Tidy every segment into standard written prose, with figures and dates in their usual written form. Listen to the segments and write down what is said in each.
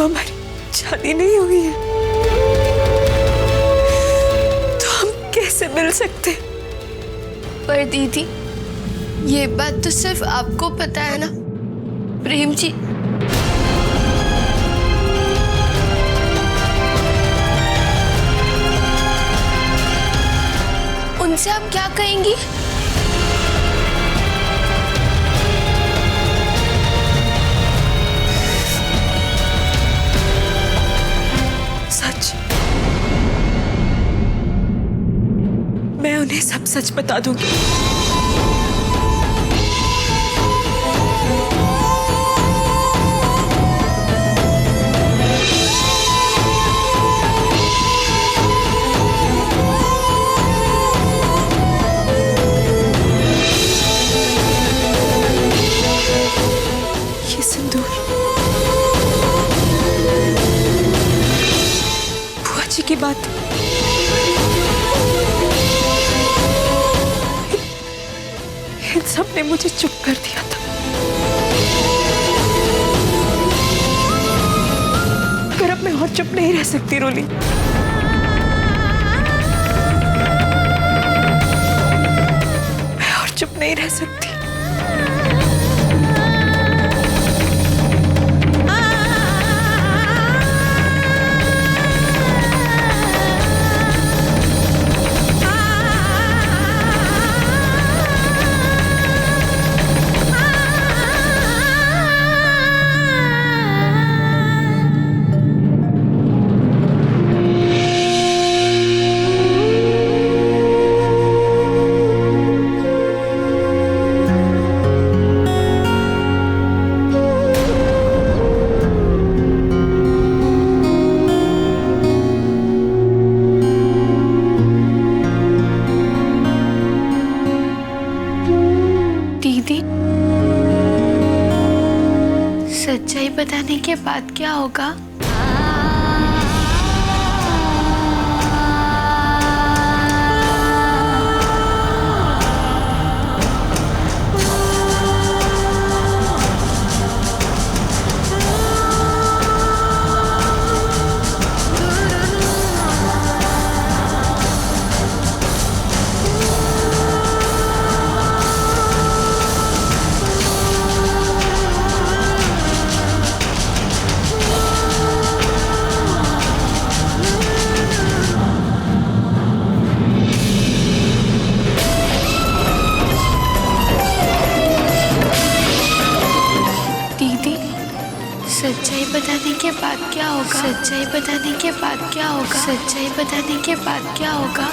हमारी शादी नहीं हुई है तो हम कैसे मिल सकते? पर दीदी, ये बात तो सिर्फ आपको पता है ना। प्रेम जी, उनसे आप क्या कहेंगी? सच, मैं उन्हें सब सच बता दूंगी। ये सिंदूर बुआ जी की बात, इन सब ने मुझे चुप कर दिया था। मगर अब मैं और चुप नहीं रह सकती रोली। मैं और चुप नहीं रह सकती। दीदी, सच्चाई बताने के बाद क्या होगा? सच्चाई बताने के बाद क्या होगा? सच्चाई बताने के बाद क्या होगा? सच्चाई बताने के बाद क्या होगा?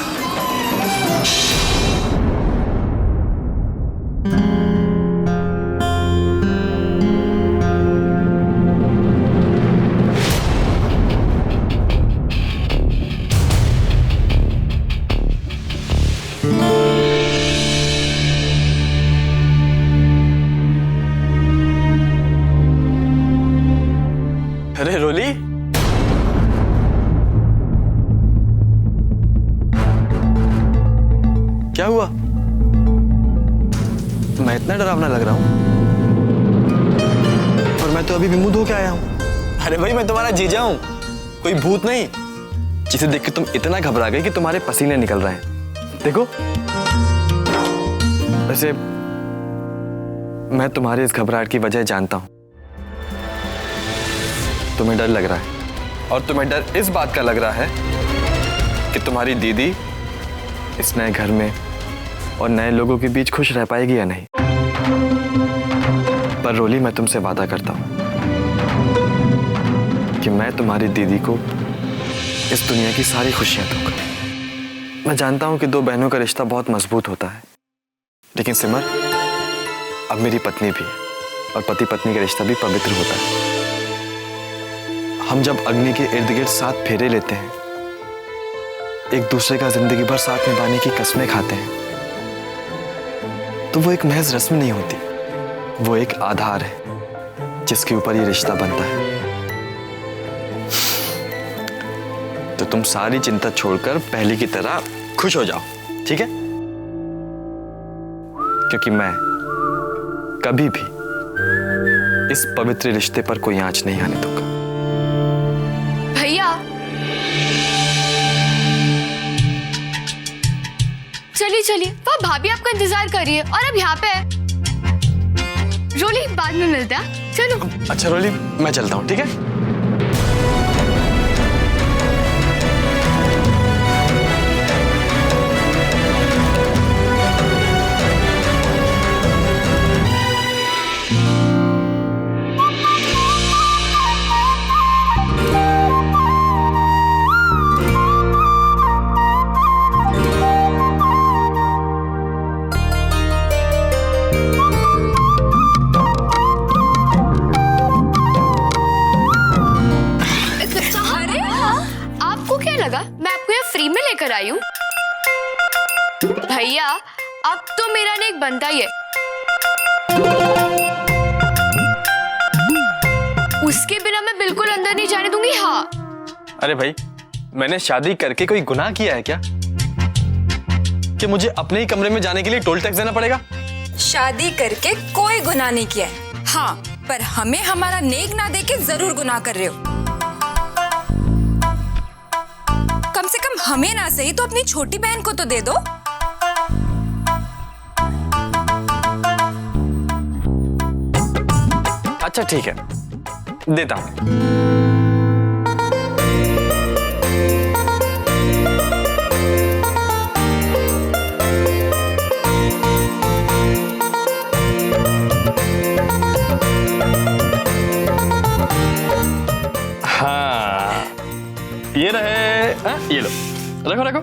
अरे रोली, क्या हुआ? मैं इतना डरावना लग रहा हूं? और मैं तो अभी भी मुंह धो के आया हूं। अरे भाई, मैं तुम्हारा जीजा हूं, कोई भूत नहीं जिसे देख के तुम इतना घबरा गए कि तुम्हारे पसीने निकल रहे हैं। देखो, वैसे मैं तुम्हारी इस घबराहट की वजह जानता हूं। तुम्हें डर लग रहा है, और तुम्हें डर इस बात का लग रहा है कि तुम्हारी दीदी इस नए घर में और नए लोगों के बीच खुश रह पाएगी या नहीं। पर रोली, मैं तुमसे वादा करता हूं कि मैं तुम्हारी दीदी को इस दुनिया की सारी खुशियां दूंगा। मैं जानता हूं कि दो बहनों का रिश्ता बहुत मजबूत होता है, लेकिन सिमर अब मेरी पत्नी भी है, और पति पत्नी का रिश्ता भी पवित्र होता है। हम जब अग्नि के इर्द गिर्द 7 फेरे लेते हैं, एक दूसरे का जिंदगी भर साथ निभाने की कस्में खाते हैं, तो वो एक महज रस्म नहीं होती, वो एक आधार है जिसके ऊपर ये रिश्ता बनता है। तो तुम सारी चिंता छोड़कर पहले की तरह खुश हो जाओ, ठीक है? क्योंकि मैं कभी भी इस पवित्र रिश्ते पर कोई आंच नहीं आने दूंगा। जल्दी चलिए, वह भाभी आपका इंतजार कर रही है और अब यहाँ पे है। रोली बाद में मिलते हैं, चलो। अच्छा रोली, मैं चलता हूँ, ठीक है? लेकर आई हूँ भैया, अब तो मेरा नेक बनता ही है। उसके बिना मैं बिल्कुल अंदर नहीं जाने दूंगी। हाँ। अरे भाई, मैंने शादी करके कोई गुनाह किया है क्या कि मुझे अपने ही कमरे में जाने के लिए टोल टैक्स देना पड़ेगा? शादी करके कोई गुनाह नहीं किया है। हाँ, पर हमें हमारा नेक ना देके जरूर गुनाह कर रहे हो। कम से कम हमें ना सही तो अपनी छोटी बहन को तो दे दो। अच्छा ठीक है, देता हूं। हाँ, ये रहे। ये लो, रखो रखो।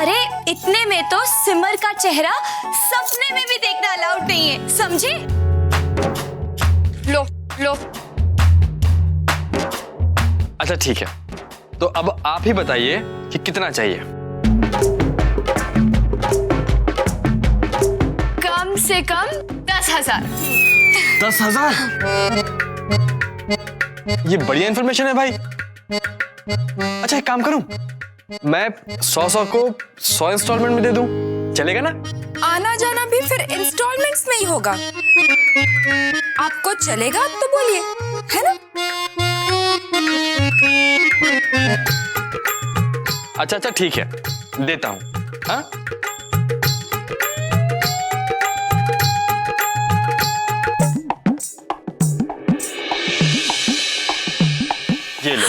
अरे इतने में तो सिमर का चेहरा सपने में भी देखना अलाउड नहीं है, समझे? लो लो। अच्छा ठीक है, तो अब आप ही बताइए कि कितना चाहिए। कम से कम 10,000। 10,000? ये बढ़िया इंफॉर्मेशन है भाई। अच्छा एक काम करूं, मैं 100 को 100 इंस्टॉलमेंट में दे दूं, चलेगा ना? आना जाना भी फिर इंस्टॉलमेंट्स में ही होगा। आपको चलेगा तो बोलिए, है ना? अच्छा अच्छा ठीक है, देता हूं। हाँ? ये लो।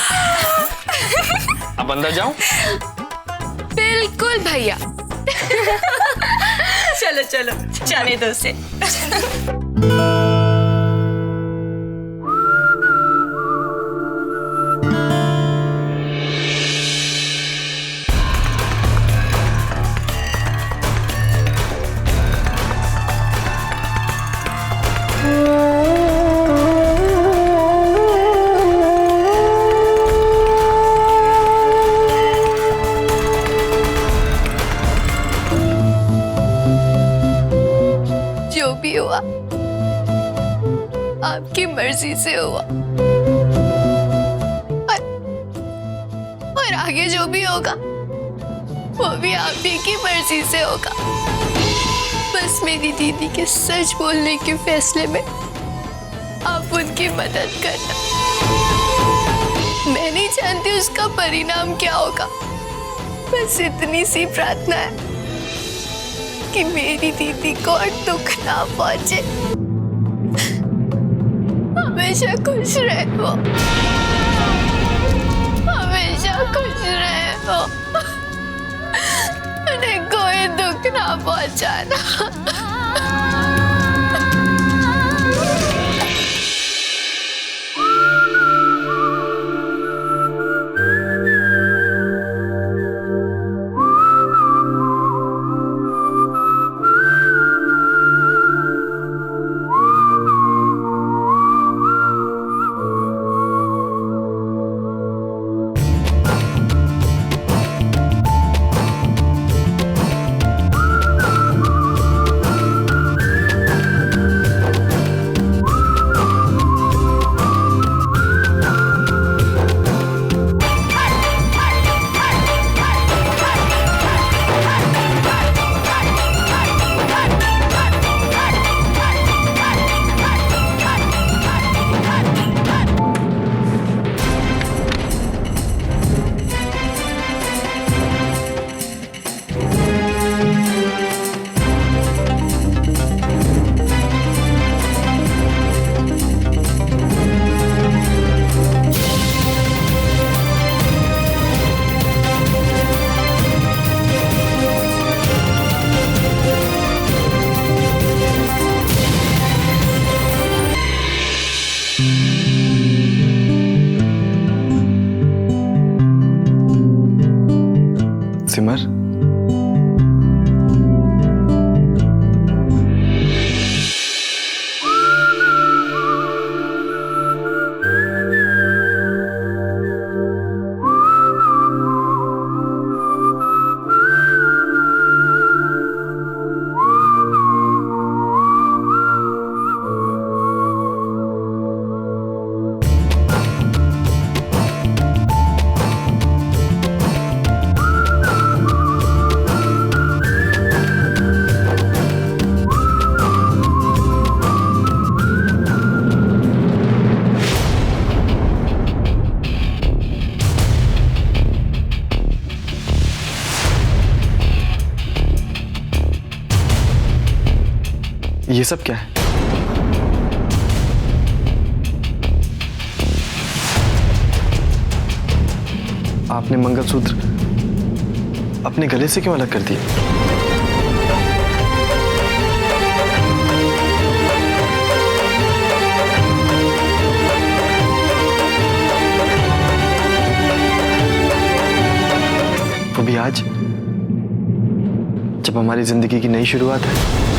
अब अंदर जाऊं? बिल्कुल भैया। चलो चलो, जाने दो उसे। जो भी हुआ आपकी मर्जी से हुआ, और आगे जो भी होगा वो भी आप ही की मर्जी से होगा। बस मेरी दीदी के सच बोलने के फैसले में आप उनकी मदद करना। मैं नहीं जानती उसका परिणाम क्या होगा, बस इतनी सी प्रार्थना है कि मेरी दीदी को दुख ना पहुंचे, हमेशा खुश रहे वो, हमेशा खुश रहे वो, उन्हें कोई दुख ना पहुंचाना। ये सब क्या है? आपने मंगलसूत्र अपने गले से क्यों अलग कर दिया? वो भी आज, जब हमारी जिंदगी की नई शुरुआत है।